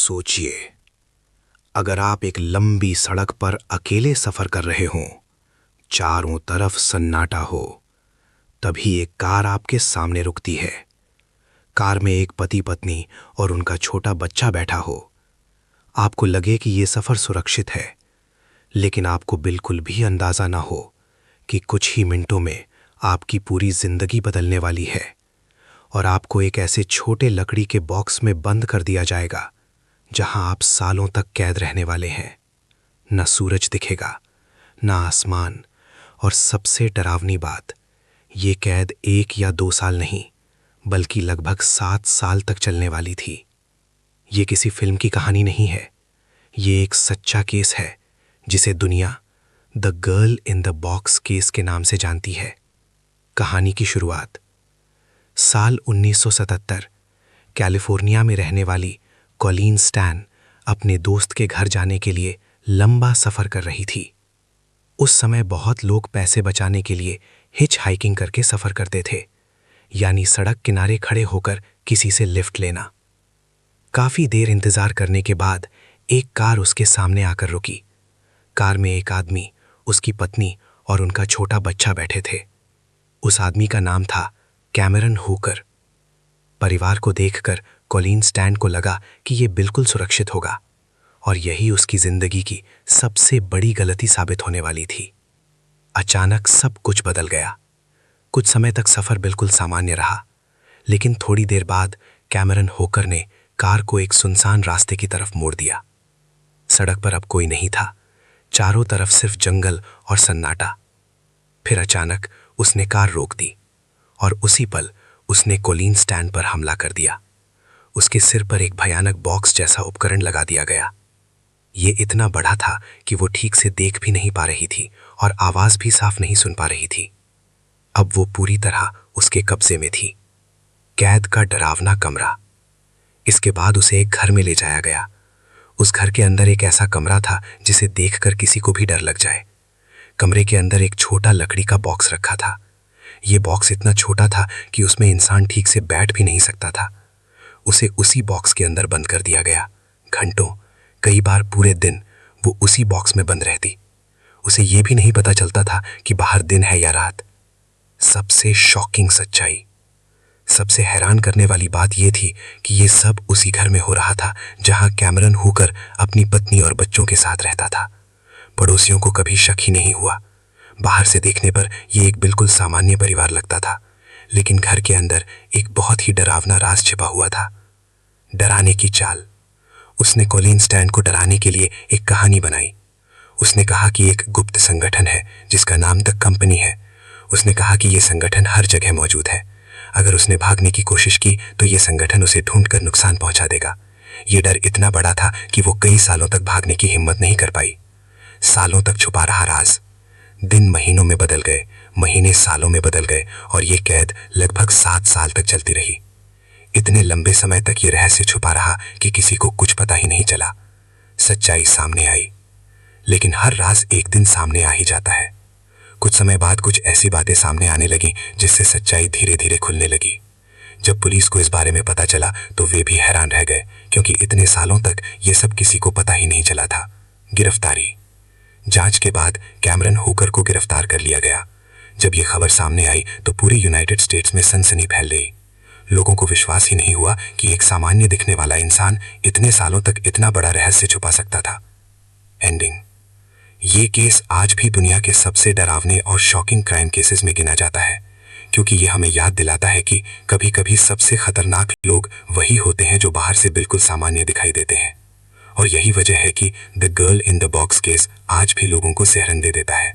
सोचिए, अगर आप एक लंबी सड़क पर अकेले सफर कर रहे हों, चारों तरफ सन्नाटा हो, तभी एक कार आपके सामने रुकती है। कार में एक पति पत्नी और उनका छोटा बच्चा बैठा हो। आपको लगे कि ये सफर सुरक्षित है, लेकिन आपको बिल्कुल भी अंदाजा ना हो कि कुछ ही मिनटों में आपकी पूरी जिंदगी बदलने वाली है और आपको एक ऐसे छोटे लकड़ी के बॉक्स में बंद कर दिया जाएगा जहां आप सालों तक कैद रहने वाले हैं। न सूरज दिखेगा, न आसमान, और सबसे डरावनी बात, ये कैद 1 या 2 साल नहीं, बल्कि लगभग 7 साल तक चलने वाली थी। ये किसी फिल्म की कहानी नहीं है, ये एक सच्चा केस है जिसे दुनिया the girl in the box case के नाम से जानती है। कहानी की शुरुआत साल 1977 कैलिफोर्निया में रहने वाली कॉलिन स्टैन अपने दोस्त के घर जाने के लिए लंबा सफर कर रही थी। उस समय बहुत लोग पैसे बचाने के लिए हिच हाइकिंग करके सफर करते थे, यानी सड़क किनारे खड़े होकर किसी से लिफ्ट लेना। काफी देर इंतजार करने के बाद एक कार उसके सामने आकर रुकी। कार में एक आदमी, उसकी पत्नी और उनका छोटा बच्चा बैठे थे। उस आदमी का नाम था कैमरन हुकर। परिवार को देखकर कॉलिन स्टैन को लगा कि ये बिल्कुल सुरक्षित होगा, और यही उसकी जिंदगी की सबसे बड़ी गलती साबित होने वाली थी। अचानक सब कुछ बदल गया। कुछ समय तक सफर बिल्कुल सामान्य रहा, लेकिन थोड़ी देर बाद कैमरन हुकर ने कार को एक सुनसान रास्ते की तरफ मोड़ दिया। सड़क पर अब कोई नहीं था, चारों तरफ सिर्फ जंगल और सन्नाटा। फिर अचानक उसने कार रोक दी और उसी पल उसने कॉलिन स्टैन पर हमला कर दिया। उसके सिर पर एक भयानक बॉक्स जैसा उपकरण लगा दिया गया। ये इतना बड़ा था कि वो ठीक से देख भी नहीं पा रही थी और आवाज भी साफ नहीं सुन पा रही थी। अब वो पूरी तरह उसके कब्जे में थी। कैद का डरावना कमरा। इसके बाद उसे एक घर में ले जाया गया। उस घर के अंदर एक ऐसा कमरा था जिसे देखकर किसी को भी डर लग जाए। कमरे के अंदर एक छोटा लकड़ी का बॉक्स रखा था। ये बॉक्स इतना छोटा था कि उसमें इंसान ठीक से बैठ भी नहीं सकता था। उसे उसी बॉक्स के अंदर बंद कर दिया गया। घंटों, कई बार पूरे दिन वो उसी बॉक्स में बंद रहती। उसे ये भी नहीं पता चलता था कि बाहर दिन है या रात। सबसे शॉकिंग सच्चाई, सबसे हैरान करने वाली बात यह थी कि ये सब उसी घर में हो रहा था जहां कैमरन हुकर अपनी पत्नी और बच्चों के साथ रहता था। पड़ोसियों को कभी शक ही नहीं हुआ। बाहर से देखने पर यह एक बिल्कुल सामान्य परिवार लगता था, लेकिन घर के अंदर एक बहुत ही डरावना राज छिपा हुआ था। डराने की चाल। उसने कॉलिन स्टैन को डराने के लिए एक कहानी बनाई। उसने कहा कि एक गुप्त संगठन है जिसका नाम द कंपनी है। उसने कहा कि यह संगठन हर जगह मौजूद है। अगर उसने भागने की कोशिश की तो यह संगठन उसे ढूंढकर नुकसान पहुंचा देगा। यह डर इतना बड़ा था कि वो कई सालों तक भागने की हिम्मत नहीं कर पाई। सालों तक छुपा रहा राज। दिन महीनों में बदल गए, महीने सालों में बदल गए, और ये कैद लगभग 7 साल तक चलती रही। इतने लंबे समय तक ये रहस्य छुपा रहा कि किसी को कुछ पता ही नहीं चला। सच्चाई सामने आई, लेकिन हर राज एक दिन सामने आ ही जाता है। कुछ समय बाद कुछ ऐसी बातें सामने आने लगी जिससे सच्चाई धीरे धीरे खुलने लगी। जब पुलिस को इस बारे में पता चला तो वे भी हैरान रह गए, क्योंकि इतने सालों तक ये सब किसी को पता ही नहीं चला था। गिरफ्तारी। जांच के बाद कैमरन हुकर को गिरफ्तार कर लिया गया। जब ये खबर सामने आई तो पूरे यूनाइटेड स्टेट्स में सनसनी फैल गई। लोगों को विश्वास ही नहीं हुआ कि एक सामान्य दिखने वाला इंसान इतने सालों तक इतना बड़ा रहस्य छुपा सकता था। एंडिंग। ये केस आज भी दुनिया के सबसे डरावने और शॉकिंग क्राइम केसेस में गिना जाता है, क्योंकि ये हमें याद दिलाता है कि कभी कभी सबसे खतरनाक लोग वही होते हैं जो बाहर से बिल्कुल सामान्य दिखाई देते हैं। और यही वजह है कि the girl in the box case आज भी लोगों को सिहरन दे देता है।